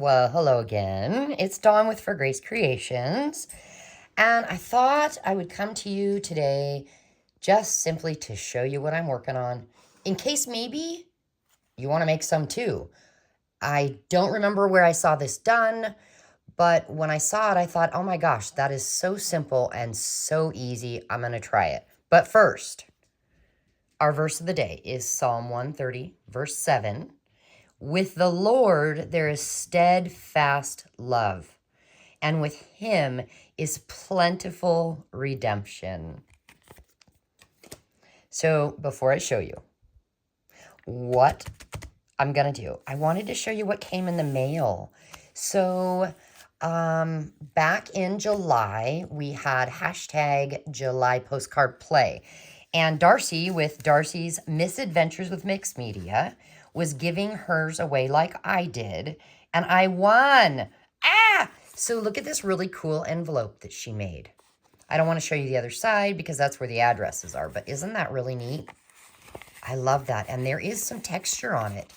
Well, hello again. It's Dawn with For Grace Creations, and I thought I would come to you today just simply to show you what I'm working on, in case maybe you want to make some too. I don't remember where I saw this done, but when I saw it, I thought, oh my gosh, that is so simple and so easy. I'm going to try it. But first, our verse of the day is Psalm 130, verse 7. With the Lord there is steadfast love, and with him is plentiful redemption. So before I show you what I'm going to do, I wanted to show you what came in the mail. So back in July, we had hashtag July Postcard Play. And Darcy, with Darcy's Misadventures with Mixed Media, was giving hers away like I did, and I won. So look at this really cool envelope that she made. I don't want to show you the other side because that's where the addresses are, but isn't that really neat? I love that, and there is some texture on it.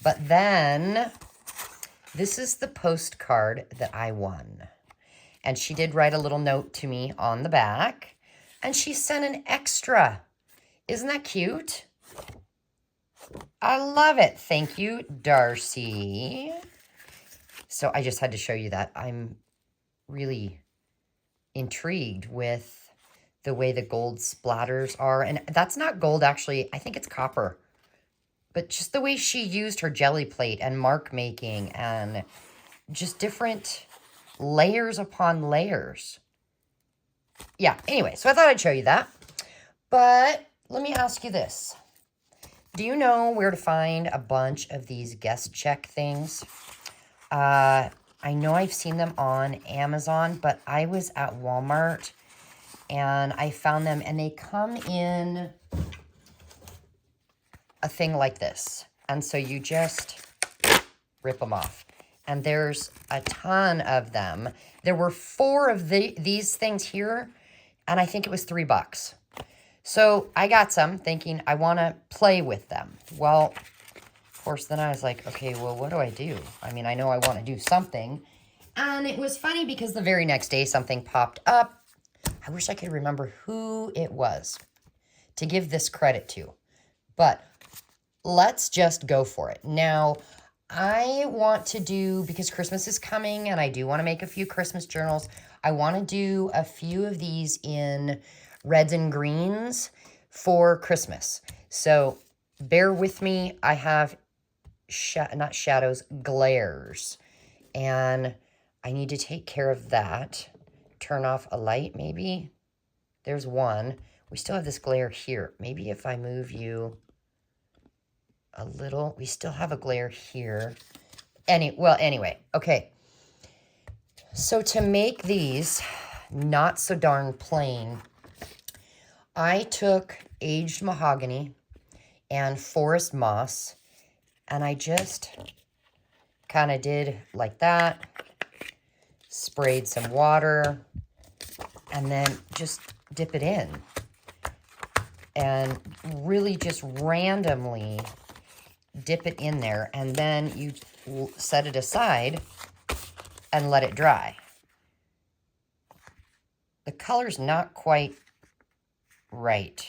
But then, this is the postcard that I won. And she did write a little note to me on the back, and she sent an extra. Isn't that cute? I love it. Thank you, Darcy. So I just had to show you that. I'm really intrigued with the way the gold splatters are. And that's not gold, actually. I think it's copper. But just the way she used her jelly plate and mark making and just different layers upon layers. Yeah, anyway, so I thought I'd show you that. But let me ask you this. Do you know where to find a bunch of these guest check things? I know I've seen them on Amazon, but I was at Walmart and I found them, and they come in a thing like this. And so you just rip them off. And there's a ton of them. There were 4 of these things here, and I think it was $3. So I got some thinking I want to play with them. Well, of course, then I was like, okay, well, what do I do? I mean, I know I want to do something. And it was funny because the very next day something popped up. I wish I could remember who it was to give this credit to. But let's just go for it. Now, I want to do, because Christmas is coming and I do want to make a few Christmas journals, I want to do a few of these in reds and greens for Christmas. So bear with me. I have not shadows, glares. And I need to take care of that. Turn off a light, maybe. There's one. We still have this glare here. Maybe if I move you a little, we still have a glare here. Anyway, okay. So to make these not so darn plain, I took aged mahogany and forest moss, and I just kind of did like that, sprayed some water, and then just dip it in. And really just randomly dip it in there, and then you set it aside and let it dry. The color's not quite right,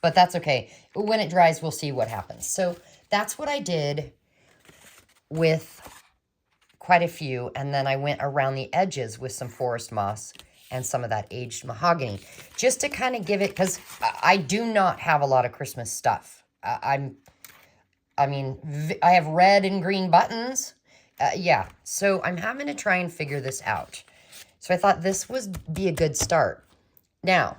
but that's okay. When it dries, we'll see what happens. So that's what I did with quite a few, and then I went around the edges with some forest moss and some of that aged mahogany, just to kind of give it, because I do not have a lot of Christmas stuff. I have red and green buttons. Yeah, so I'm having to try and figure this out. So I thought this would be a good start. Now,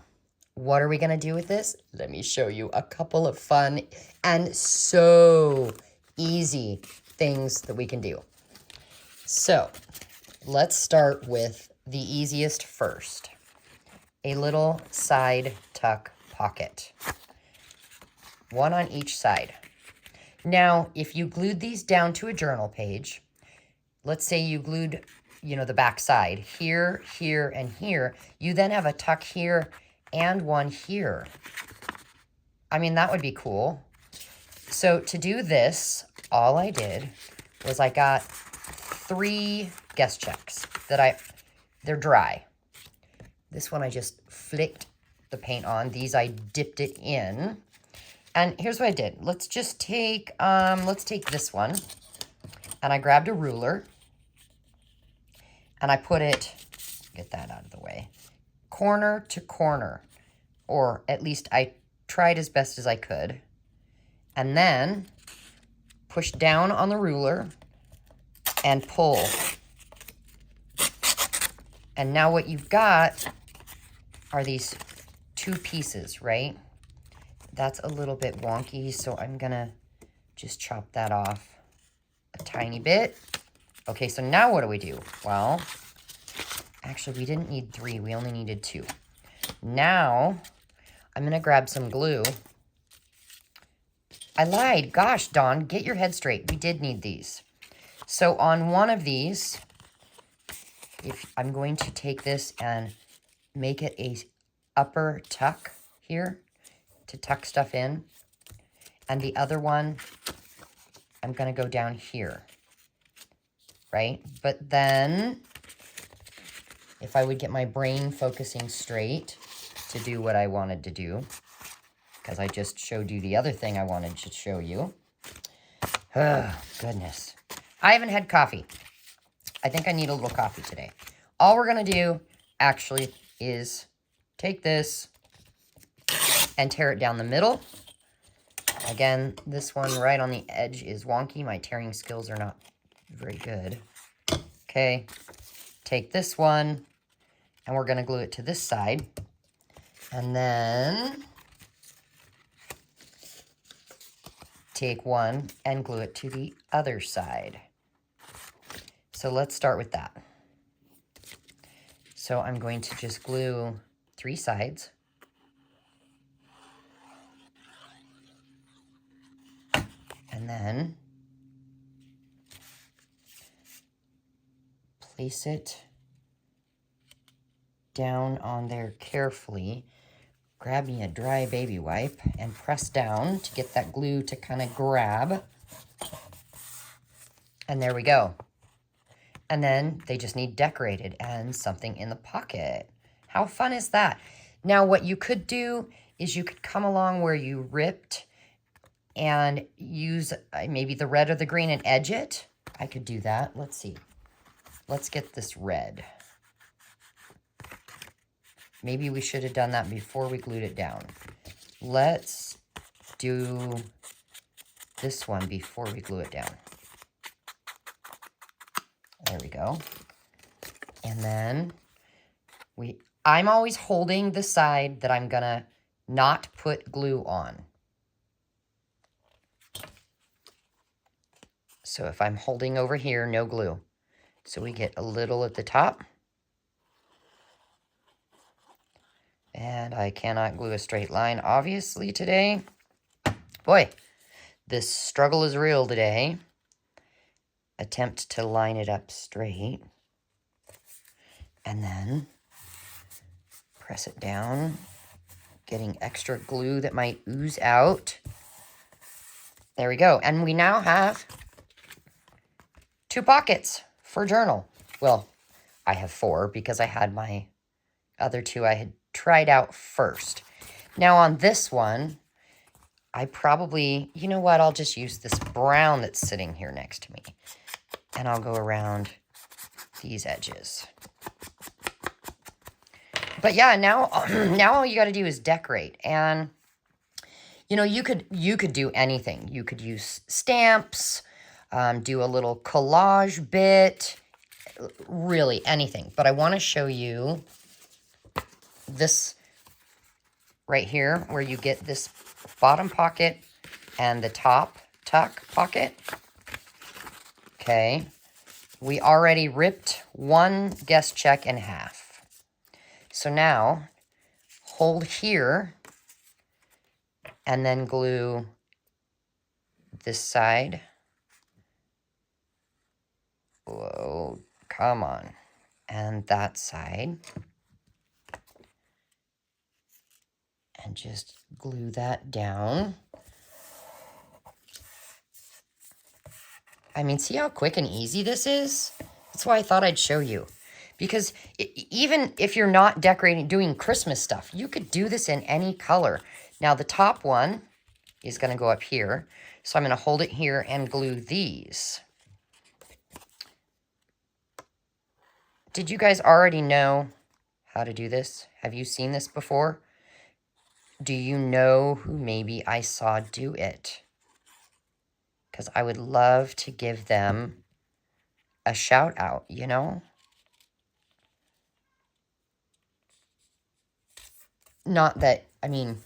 what are we going to do with this? Let me show you a couple of fun and so easy things that we can do. So let's start with the easiest first. A little side tuck pocket. One on each side. Now, if you glued these down to a journal page, let's say you glued, the back side here, here, and here, you then have a tuck here and one here. I mean, that would be cool. So to do this, all I did was I got 3 guest checks that they're dry. This one I just flicked the paint on. These I dipped it in. And here's what I did. Let's just take, let's take this one. And I grabbed a ruler. And I put it, get that out of the way, corner to corner. Or at least I tried as best as I could. And then push down on the ruler and pull. And now what you've got are these 2 pieces, right? That's a little bit wonky, so I'm gonna just chop that off a tiny bit. Okay, so now what do we do? Well, actually we didn't need 3, we only needed 2. Now, I'm gonna grab some glue. I lied, gosh, Dawn, get your head straight. We did need these. So on one of these, if I'm going to take this and make it a upper tuck here to tuck stuff in. And the other one, I'm going to go down here, right? But then, if I would get my brain focusing straight to do what I wanted to do, because I just showed you the other thing I wanted to show you. Oh, goodness. I haven't had coffee. I think I need a little coffee today. All we're going to do, actually, is take this and tear it down the middle. Again, this one right on the edge is wonky. My tearing skills are not very good. Okay, take this one, and we're going to glue it to this side. And then take one and glue it to the other side. So let's start with that. So I'm going to just glue 3 sides. And then place it down on there carefully. Grab me a dry baby wipe and press down to get that glue to kind of grab. And there we go. And then they just need decorated and something in the pocket. How fun is that? Now what you could do is you could come along where you ripped and use maybe the red or the green and edge it. I could do that. Let's see. Let's get this red. Maybe we should have done that before we glued it down. Let's do this one before we glue it down. There we go. And then I'm always holding the side that I'm gonna not put glue on. So if I'm holding over here, no glue. So we get a little at the top. And I cannot glue a straight line, obviously, today. Boy, this struggle is real today. Attempt to line it up straight. And then press it down, getting extra glue that might ooze out. There we go. And we now have 2 pockets for journal. Well, I have 4 because I had my other 2 I had tried out first. Now on this one, I probably, you know what, I'll just use this brown that's sitting here next to me. And I'll go around these edges. But yeah, now all you got to do is decorate. And you know, you could do anything. You could use stamps, do a little collage bit, really anything. But I want to show you this right here where you get this bottom pocket and the top tuck pocket. Okay, we already ripped 1 guest check in half. So now hold here and then glue this side. Whoa, come on. And that side. And just glue that down. I mean, see how quick and easy this is? That's why I thought I'd show you. Because even if you're not decorating, doing Christmas stuff, you could do this in any color. Now, the top one is going to go up here. So I'm going to hold it here and glue these. Did you guys already know how to do this? Have you seen this before? Do you know who maybe I saw do it? Because I would love to give them a shout out, you know? Not that, I mean,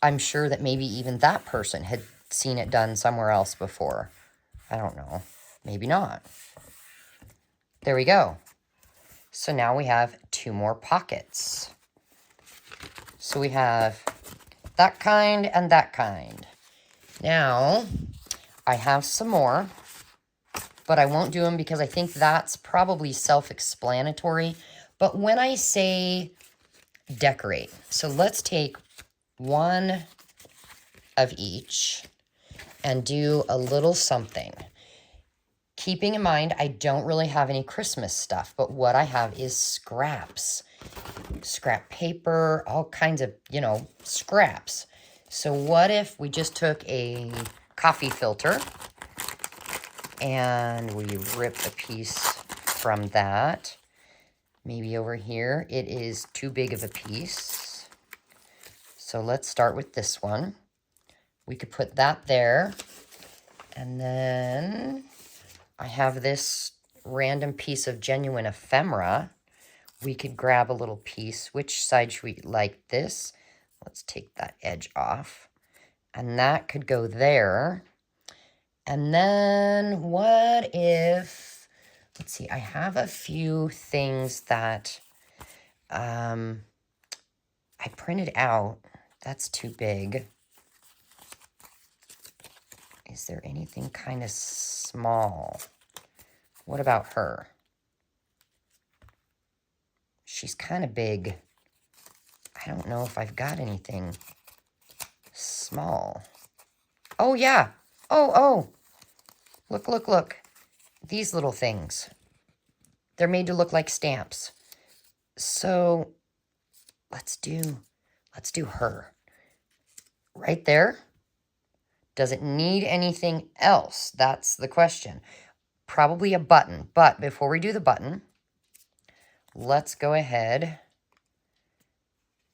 I'm sure that maybe even that person had seen it done somewhere else before. I don't know. Maybe not. There we go. So now we have 2 more pockets. So we have that kind and that kind. Now, I have some more, but I won't do them because I think that's probably self-explanatory. But when I say decorate, so let's take one of each and do a little something. Keeping in mind, I don't really have any Christmas stuff, but what I have is scraps. Scrap paper, all kinds of, you know, scraps. So what if we just took a coffee filter and we rip a piece from that? Maybe over here, it is too big of a piece. So let's start with this one. We could put that there. And then I have this random piece of genuine ephemera. We could grab a little piece. Which side should we like this? Let's take that edge off. And that could go there. And then what if, let's see, I have a few things that I printed out. That's too big. Is there anything kind of small? What about her? She's kind of big. I don't know if I've got anything small. Oh, yeah. Oh. Look, look, look. These little things. They're made to look like stamps. So let's do her. Right there. Does it need anything else? That's the question. Probably a button. But before we do the button, let's go ahead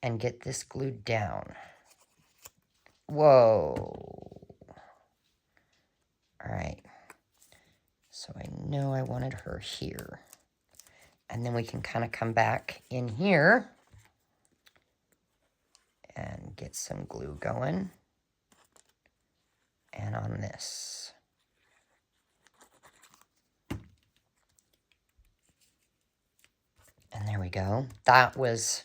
and get this glued down. Whoa. All right. So I know I wanted her here. And then we can kind of come back in here and get some glue going. And on this. And there we go. That was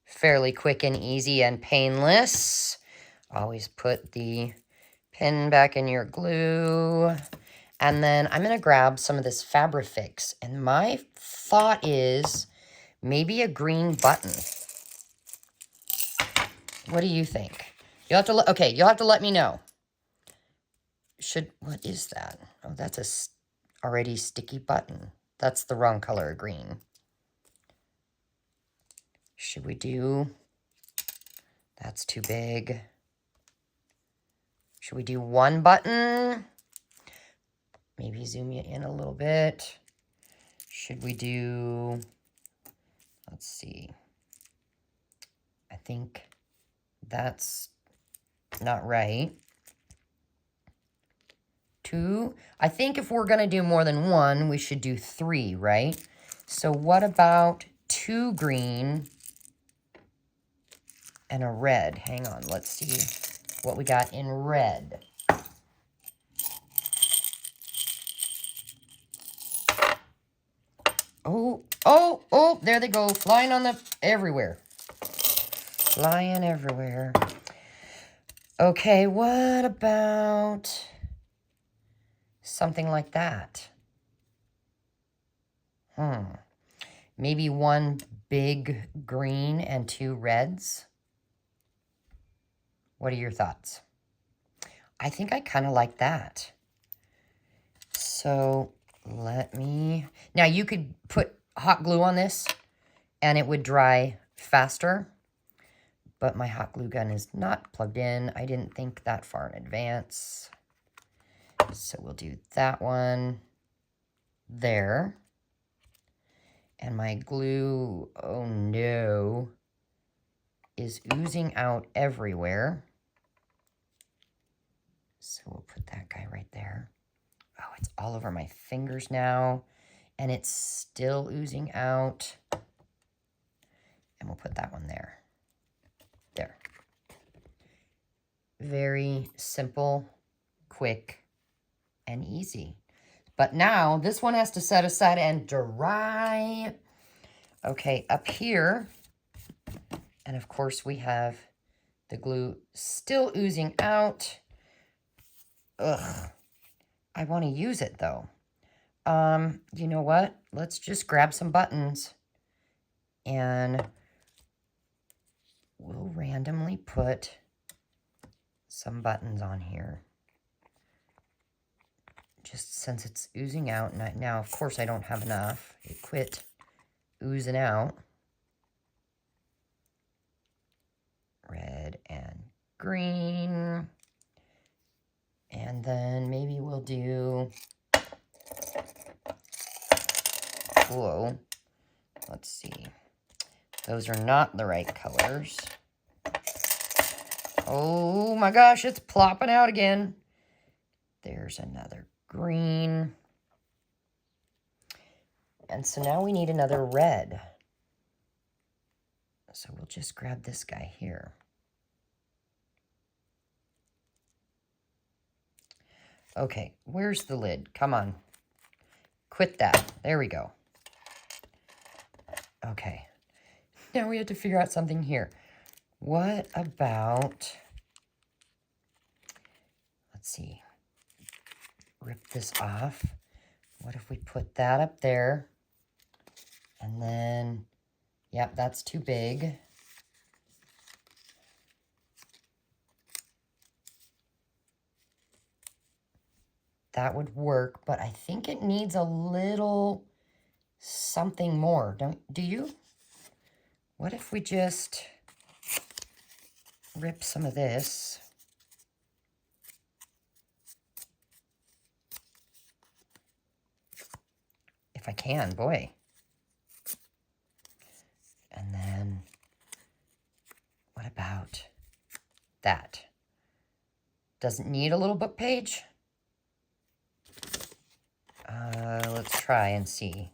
fairly quick and easy and painless. Always put the pin back in your glue. And then I'm going to grab some of this Fabrifix. And my thought is maybe a green button. What do you think? You'll have to, okay, you'll have to let me know. What is that? Oh, that's a already sticky button. That's the wrong color of green. Should we do, that's too big. Should we do one button? Maybe zoom you in a little bit. Should we do, let's see. I think that's not right. 2. I think if we're going to do more than 1, we should do 3, right? So what about 2 green and a red? Hang on, let's see what we got in red. Oh, there they go, flying on the, everywhere. Flying everywhere. Okay, what about something like that? Maybe 1 big green and 2 reds? What are your thoughts? I think I kind of like that. So let me, now you could put hot glue on this and it would dry faster, but my hot glue gun is not plugged in. I didn't think that far in advance. So we'll do that one there. And my glue, oh no, is oozing out everywhere. So we'll put that guy right there. Oh, it's all over my fingers now. And it's still oozing out. And we'll put that one there. There. Very simple, quick, and easy. But now this one has to set aside and dry. Okay, up here, and of course we have the glue still oozing out. Ugh, I want to use it though. You know what? Let's just grab some buttons and we'll randomly put some buttons on here. Just since it's oozing out. Now, of course, I don't have enough. It quit oozing out. Red and green. And then maybe we'll do... Whoa. Let's see. Those are not the right colors. Oh my gosh, it's plopping out again. There's another green. And so now we need another red. So we'll just grab this guy here. Okay, where's the lid? Come on. Quit that. There we go. Okay. Now we have to figure out something here. What about... Let's see. Rip this off. What if we put that up there? And then, yep, that's too big. That would work, but I think it needs a little something more. Do you? What if we just rip some of this? If I can, boy. And then, what about that? Does it need a little book page? Let's try and see.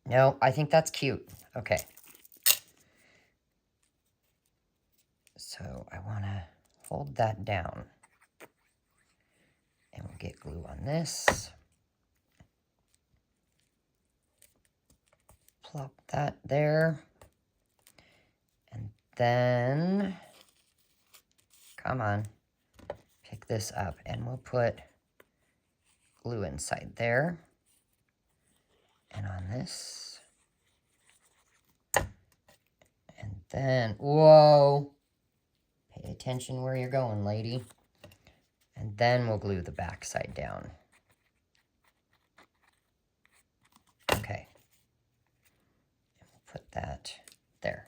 No, I think that's cute. Okay. So I want to hold that down. And we'll get glue on this. Plop that there. And then, come on, pick this up and we'll put glue inside there. And on this. And then, whoa, pay attention where you're going, lady. And then we'll glue the back side down. Okay. And we'll put that there.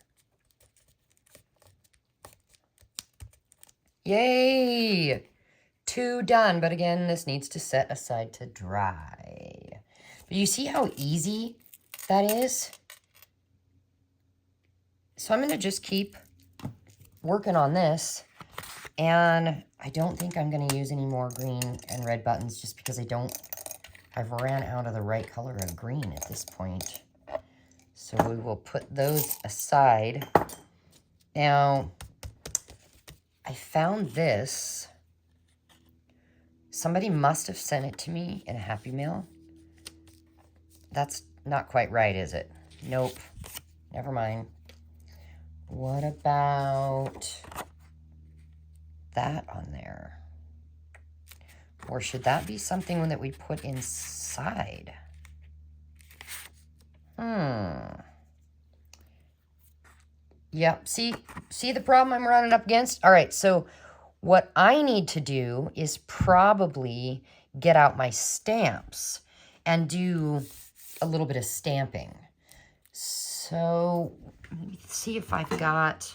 Yay! 2 done, but again, this needs to set aside to dry. But you see how easy that is? So I'm going to just keep working on this. And I don't think I'm going to use any more green and red buttons just because I've ran out of the right color of green at this point. So we will put those aside. Now, I found this. Somebody must have sent it to me in a Happy Mail. That's not quite right, is it? Nope. Never mind. What about that on there? Or should that be something that we put inside? Yep, see the problem I'm running up against? All right, so what I need to do is probably get out my stamps and do a little bit of stamping. So let me see if I've got,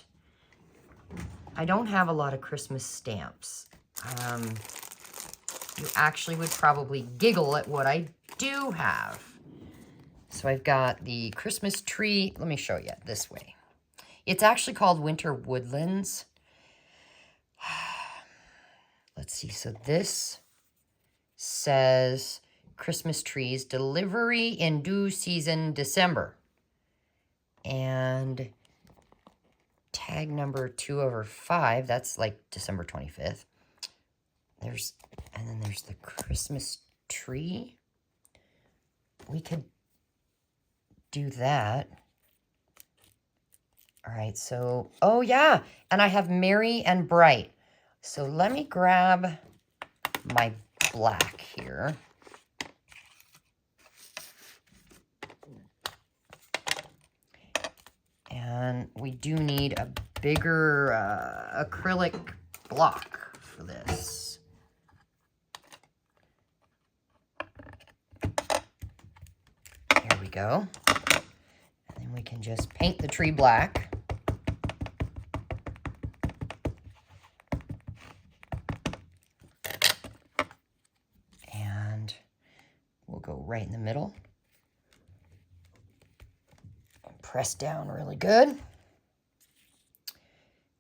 I don't have a lot of Christmas stamps. You actually would probably giggle at what I do have. So I've got the Christmas tree. Let me show you this way. It's actually called Winter Woodlands. Let's see. So this says Christmas trees, delivery in due season, December. And tag number 2/5, that's like December 25th. And then there's the Christmas tree. We could do that. All right, so, oh yeah, and I have Merry and Bright. So let me grab my black here. And we do need a bigger acrylic block for this. There we go. And then we can just paint the tree black. And we'll go right in the middle. Press down really good.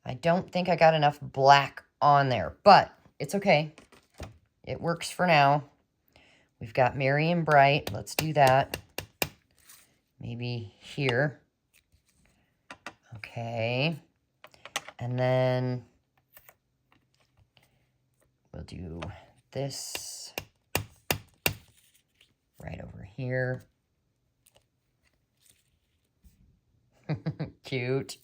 I don't think I got enough black on there, but it's okay. It works for now. We've got Merry and Bright. Let's do that. Maybe here. Okay. And then we'll do this right over here. Cute.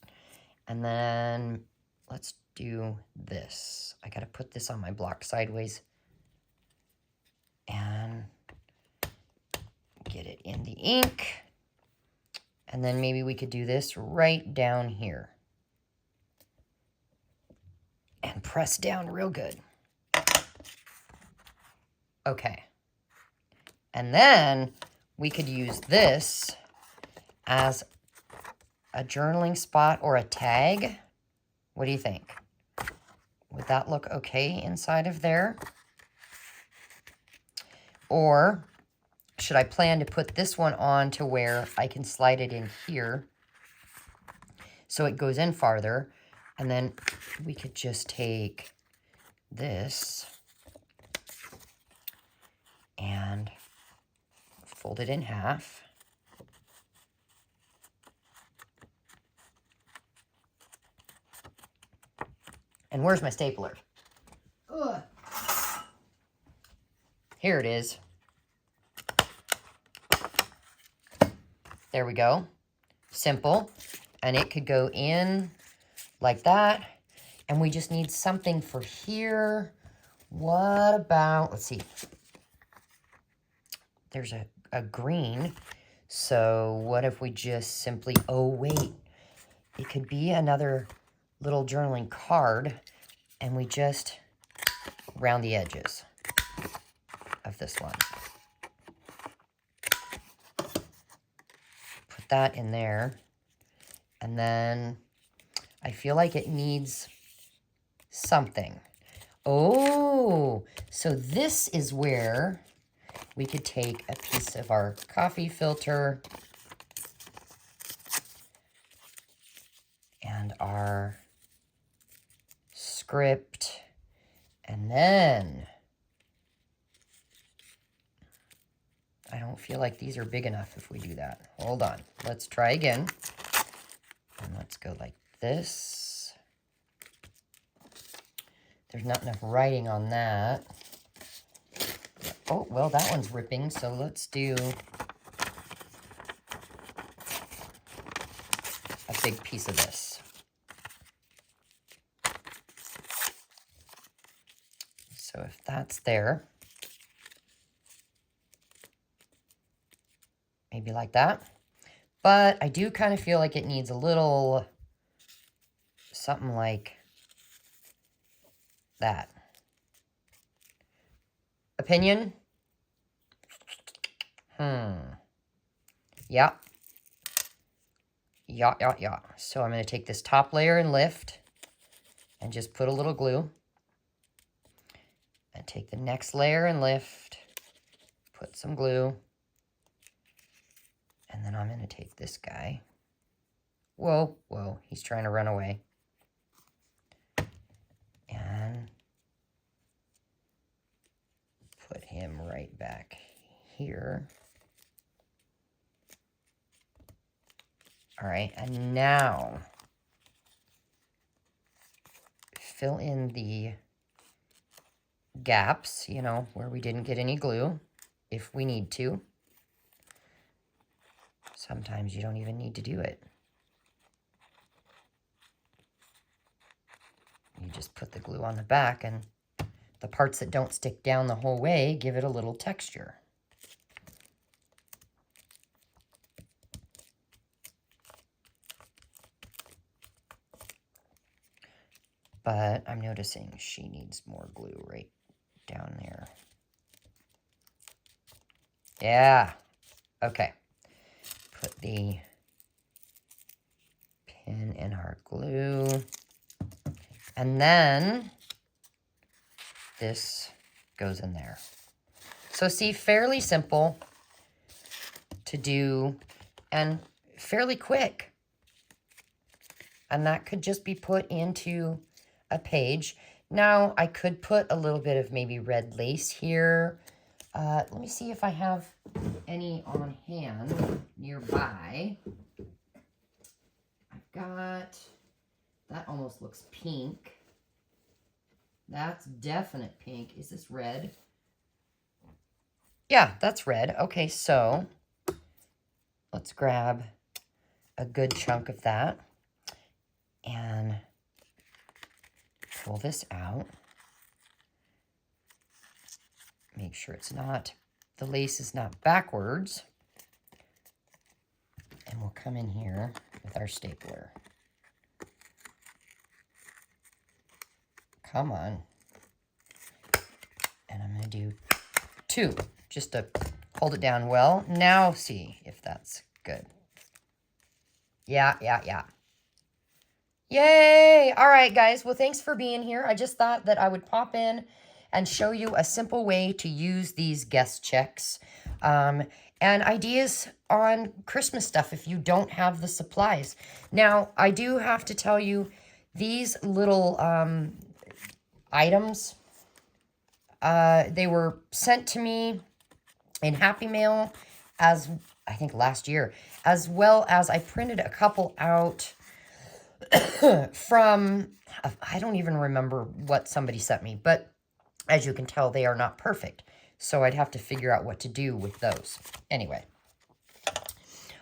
And then let's do this. I gotta put this on my block sideways and get it in the ink. And then maybe we could do this right down here and press down real good. Okay. And then we could use this as a journaling spot or a tag. What do you think? Would that look okay inside of there? Or should I plan to put this one on to where I can slide it in here so it goes in farther? And then we could just take this and fold it in half. And where's my stapler? Ugh. Here it is. There we go. Simple. And it could go in like that. And we just need something for here. What about, let's see. There's a green. So what if we just simply, oh wait. It could be another little journaling card. And we just round the edges of this one. Put that in there. And then I feel like it needs something. Oh, so this is where we could take a piece of our coffee filter and our script, and then I don't feel like these are big enough if we do that. Hold on. Let's try again. And let's go like this. There's not enough writing on that. Oh, well, that one's ripping, so let's do a big piece of this. So if that's there, Maybe like that. But I do kind of feel like it needs a little something like that. Opinion? Yeah. Yeah. So I'm going to take this top layer and lift and just put a little glue. And take the next layer and lift, put some glue. And then I'm going to take this guy. Whoa, he's trying to run away. And put him right back here. All right, and now fill in the gaps, you know, where we didn't get any glue, if we need to. Sometimes you don't even need to do it. You just put the glue on the back, and the parts that don't stick down the whole way give it a little texture. But I'm noticing she needs more glue right down there. Yeah. Okay. Put the pin in our glue. And then this goes in there. So see, fairly simple to do and fairly quick. And that could just be put into a page. Now I could put a little bit of maybe red lace here. Let me see if I have any on hand nearby. I've got, that almost looks pink. That's definite pink. Is this red? Yeah, that's red. Okay, so let's grab a good chunk of that and pull this out. Make sure it's not, the lace is not backwards. And we'll come in here with our stapler. Come on. And I'm going to do 2, just to hold it down well. Now see if that's good. Yeah. Yay! All right, guys. Well, thanks for being here. I just thought that I would pop in and show you a simple way to use these guest checks and ideas on Christmas stuff if you don't have the supplies. Now, I do have to tell you, these little items, they were sent to me in Happy Mail as, I think, last year, as well as I printed a couple out from, I don't even remember what somebody sent me, but as you can tell, they are not perfect. So I'd have to figure out what to do with those. Anyway,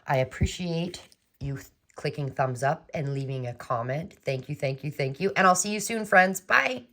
I appreciate you clicking thumbs up and leaving a comment. Thank you. And I'll see you soon, friends. Bye.